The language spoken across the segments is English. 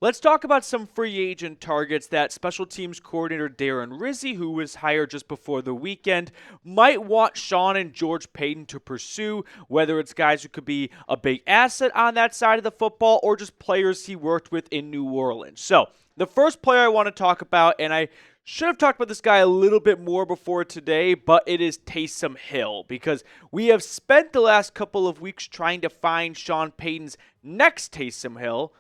let's talk about some free agent targets that special teams coordinator Darren Rizzi, who was hired just before the weekend, might want Sean and George Payton to pursue, whether it's guys who could be a big asset on that side of the football or just players he worked with in New Orleans. So, the first player I want to talk about, and I should have talked about this guy a little bit more before today, but it is Taysom Hill, because we have spent the last couple of weeks trying to find Sean Payton's next Taysom Hill,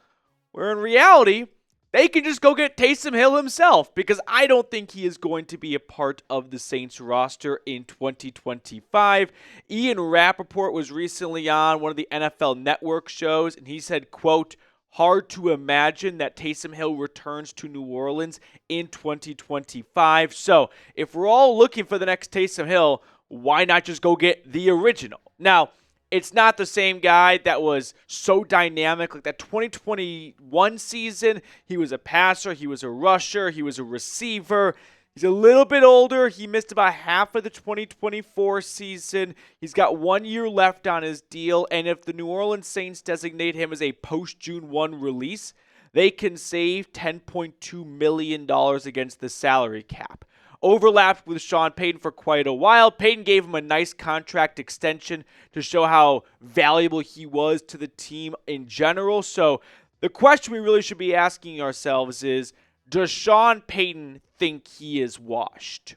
where in reality, they can just go get Taysom Hill himself, because I don't think he is going to be a part of the Saints roster in 2025. Ian Rappaport was recently on one of the NFL Network shows, and he said, quote, "Hard to imagine that Taysom Hill returns to New Orleans in 2025. So if we're all looking for the next Taysom Hill, why not just go get the original? Now, it's not the same guy that was so dynamic. Like that 2021 season, he was a passer, he was a rusher, he was a receiver. He's a little bit older. He missed about half of the 2024 season. He's got 1 year left on his deal. And if the New Orleans Saints designate him as a post-June 1 release, they can save $10.2 million against the salary cap. Overlapped with Sean Payton for quite a while. Payton gave him a nice contract extension to show how valuable he was to the team in general. So the question we really should be asking ourselves is, does Sean Payton think he is washed?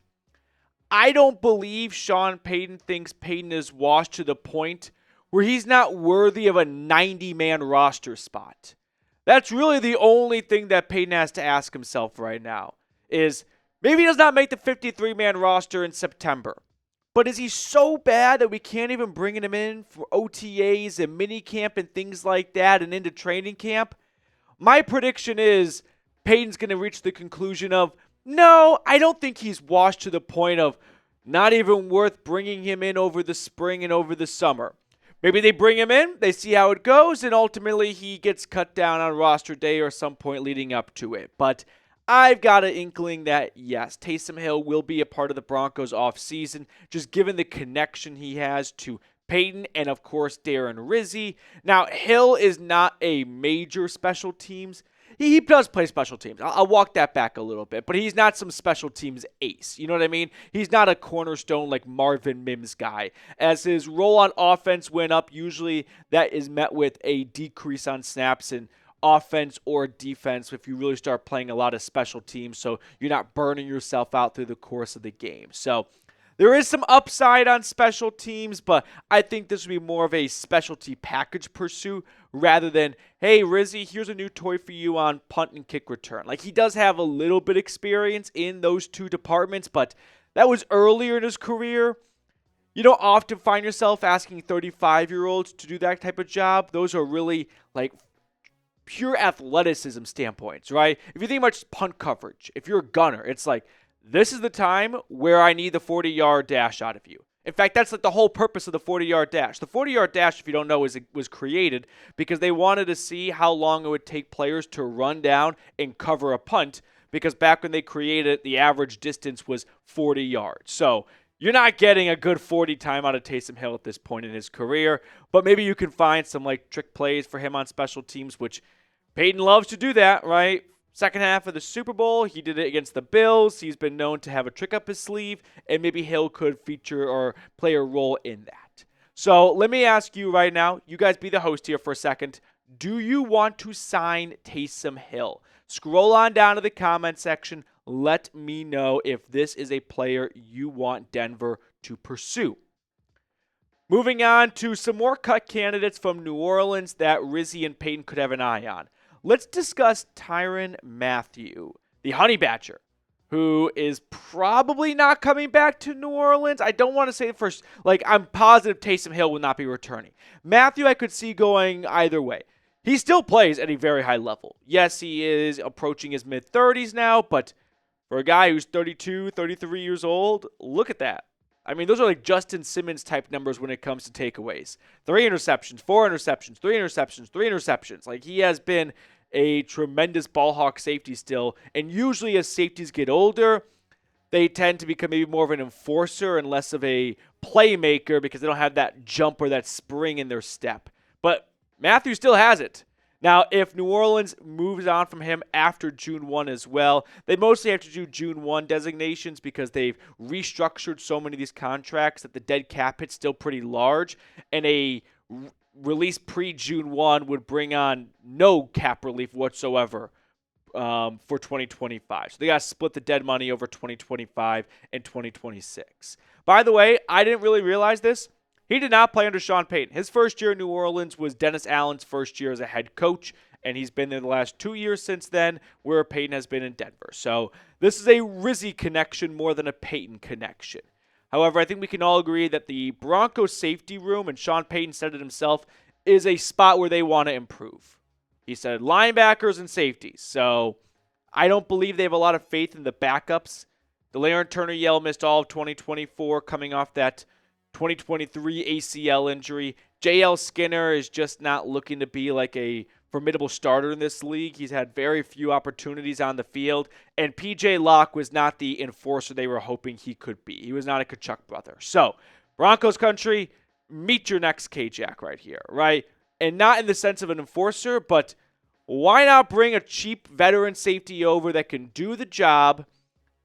I don't believe Sean Payton thinks Payton is washed to the point where he's not worthy of a 90-man roster spot. That's really the only thing that Payton has to ask himself right now is maybe he does not make the 53-man roster in September. But is he so bad that we can't even bring him in for OTAs and minicamp and things like that and into training camp? My prediction is Payton's going to reach the conclusion of, no, I don't think he's washed to the point of not even worth bringing him in over the spring and over the summer. Maybe they bring him in, they see how it goes, and ultimately he gets cut down on roster day or some point leading up to it. But I've got an inkling that, yes, Taysom Hill will be a part of the Broncos offseason, just given the connection he has to Payton and, of course, Darren Rizzi. Now, Hill is not a major special teams. He does play special teams. I'll walk that back a little bit, but he's not some special teams ace. You know what I mean? He's not a cornerstone like Marvin Mims guy. As his role on offense went up, usually that is met with a decrease on snaps in offense or defense if you really start playing a lot of special teams, so you're not burning yourself out through the course of the game. So there is some upside on special teams, but I think this would be more of a specialty package pursuit rather than, hey, Rizzi, here's a new toy for you on punt and kick return. Like, he does have a little bit experience in those two departments, but that was earlier in his career. You don't often find yourself asking 35-year-olds to do that type of job. Those are really, like, pure athleticism standpoints, right? If you think about just punt coverage, if you're a gunner, it's like, this is the time where I need the 40-yard dash out of you. In fact, that's like the whole purpose of the 40-yard dash. The 40-yard dash, if you don't know, was created because they wanted to see how long it would take players to run down and cover a punt, because back when they created it, the average distance was 40 yards. So you're not getting a good 40 time out of Taysom Hill at this point in his career, but maybe you can find some like trick plays for him on special teams, which Payton loves to do that, right? Second half of the Super Bowl, he did it against the Bills. He's been known to have a trick up his sleeve, and maybe Hill could feature or play a role in that. So let me ask you right now, you guys be the host here for a second. Do you want to sign Taysom Hill? Scroll on down to the comment section. Let me know if this is a player you want Denver to pursue. Moving on to some more cut candidates from New Orleans that Rizzi and Payton could have an eye on. Let's discuss Tyrann Mathieu, the Honey Badger, who is probably not coming back to New Orleans. I don't want to say it first. Like, I'm positive Taysom Hill will not be returning. Mathieu, I could see going either way. He still plays at a very high level. Yes, he is approaching his mid-30s now, but for a guy who's 32, 33 years old, look at that. I mean, those are like Justin Simmons type numbers when it comes to takeaways. 3 interceptions, 4 interceptions, 3 interceptions, 3 interceptions. Like, he has been a tremendous ball hawk safety still. And usually as safeties get older, they tend to become maybe more of an enforcer and less of a playmaker because they don't have that jump or that spring in their step. But Mathieu still has it. Now, if New Orleans moves on from him after June 1 as well, they mostly have to do June 1 designations because they've restructured so many of these contracts that the dead cap hit's still pretty large, and a release pre-June 1 would bring on no cap relief whatsoever for 2025. So they got to split the dead money over 2025 and 2026. By the way, I didn't really realize this. He did not play under Sean Payton. His first year in New Orleans was Dennis Allen's first year as a head coach, and he's been there the last 2 years since then, where Payton has been in Denver. So this is a Rizzi connection more than a Payton connection. However, I think we can all agree that the Broncos safety room, and Sean Payton said it himself, is a spot where they want to improve. He said linebackers and safeties. So I don't believe they have a lot of faith in the backups. De'Aaron Turner-Yell missed all of 2024 coming off that 2023 ACL injury. J.L. Skinner is just not looking to be like a formidable starter in this league. He's had very few opportunities on the field. And P.J. Locke was not the enforcer they were hoping he could be. He was not a Kachuk brother. So, Broncos country, meet your next K-Jack right here, right? And not in the sense of an enforcer, but why not bring a cheap veteran safety over that can do the job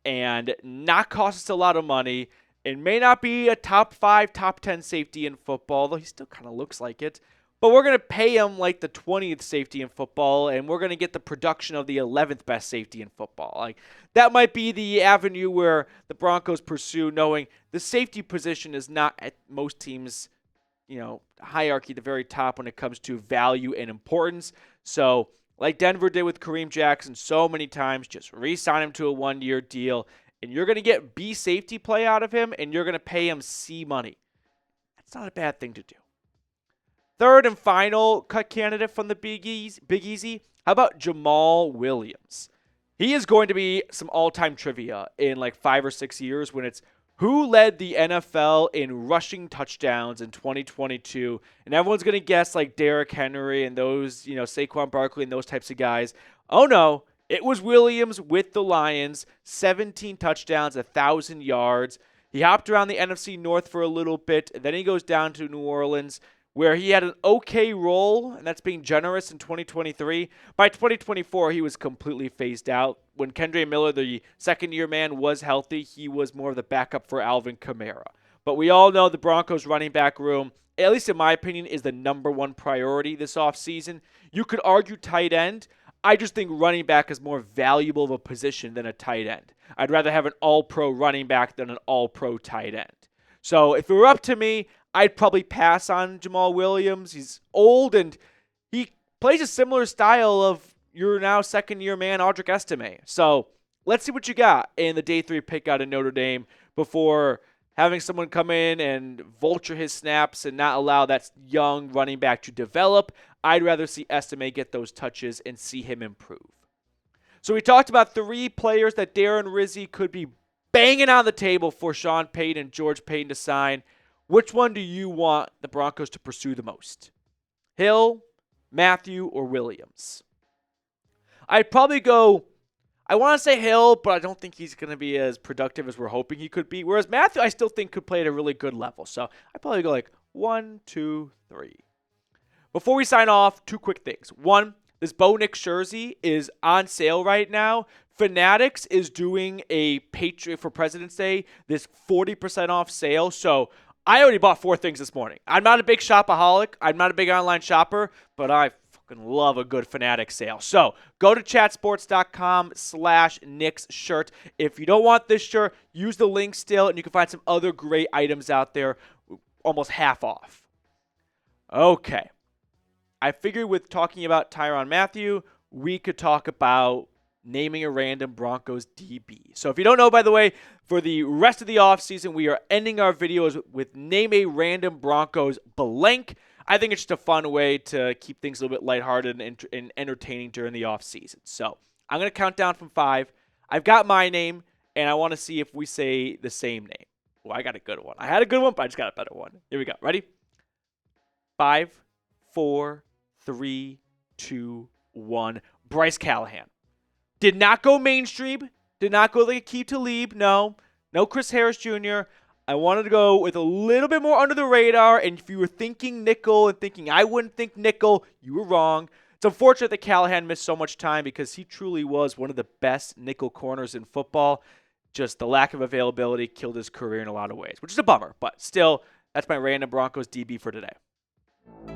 and not cost us a lot of money? It may not be a top 5, top 10 safety in football, though he still kind of looks like it. But we're going to pay him like the 20th safety in football, and we're going to get the production of the 11th best safety in football. Like that might be the avenue where the Broncos pursue, knowing the safety position is not at most teams' hierarchy at the very top when it comes to value and importance. So, like Denver did with Kareem Jackson so many times, just re-sign him to a 1-year deal. And you're going to get B safety play out of him, and you're going to pay him C money. That's not a bad thing to do. Third and final cut candidate from the Big Easy. How about Jamaal Williams? He is going to be some all-time trivia in like 5 or 6 years when it's who led the NFL in rushing touchdowns in 2022. And everyone's going to guess like Derrick Henry and those, Saquon Barkley and those types of guys. Oh, no. It was Williams with the Lions, 17 touchdowns, 1,000 yards. He hopped around the NFC North for a little bit, and then he goes down to New Orleans, where he had an okay role, and that's being generous in 2023. By 2024, he was completely phased out. When Kendre Miller, the second-year man, was healthy, he was more of the backup for Alvin Kamara. But we all know the Broncos running back room, at least in my opinion, is the number one priority this offseason. You could argue tight end. I just think running back is more valuable of a position than a tight end. I'd rather have an all-pro running back than an all-pro tight end. So if it were up to me, I'd probably pass on Jamaal Williams. He's old, and he plays a similar style of your now second-year man, Audric Estime. So let's see what you got in the day 3 pick out of Notre Dame before having someone come in and vulture his snaps and not allow that young running back to develop. I'd rather see Estime get those touches and see him improve. So we talked about 3 players that Darren Rizzi could be banging on the table for Sean Payton and George Paton to sign. Which one do you want the Broncos to pursue the most? Hill, Mathieu, or Williams? I'd probably go, I want to say Hill, but I don't think he's going to be as productive as we're hoping he could be. Whereas Mathieu, I still think could play at a really good level. So I'd probably go like 1, 2, 3. Before we sign off, 2 quick things. 1, this Bo Nix jersey is on sale right now. Fanatics is doing a Patriot for President's Day, this 40% off sale. So I already bought 4 things this morning. I'm not a big shopaholic. I'm not a big online shopper, but I fucking love a good Fanatics sale. So go to chatsports.com/Knicks shirt. If you don't want this shirt, use the link still, and you can find some other great items out there, almost half off. Okay. I figured with talking about Tyrann Mathieu, we could talk about naming a random Broncos DB. So if you don't know, by the way, for the rest of the offseason, we are ending our videos with name a random Broncos blank. I think it's just a fun way to keep things a little bit lighthearted and entertaining during the offseason. So I'm going to count down from 5. I've got my name, and I want to see if we say the same name. Oh, I got a good one. I had a good one, but I just got a better one. Here we go. Ready? 5, 4, 3, 2, 1. Bryce Callahan. Did not go mainstream. Did not go like Aqib Talib. No Chris Harris Jr. I wanted to go with a little bit more under the radar. And if you were thinking nickel and thinking I wouldn't think nickel, you were wrong. It's unfortunate that Callahan missed so much time because he truly was one of the best nickel corners in football. Just the lack of availability killed his career in a lot of ways, which is a bummer. But still, that's my random Broncos DB for today.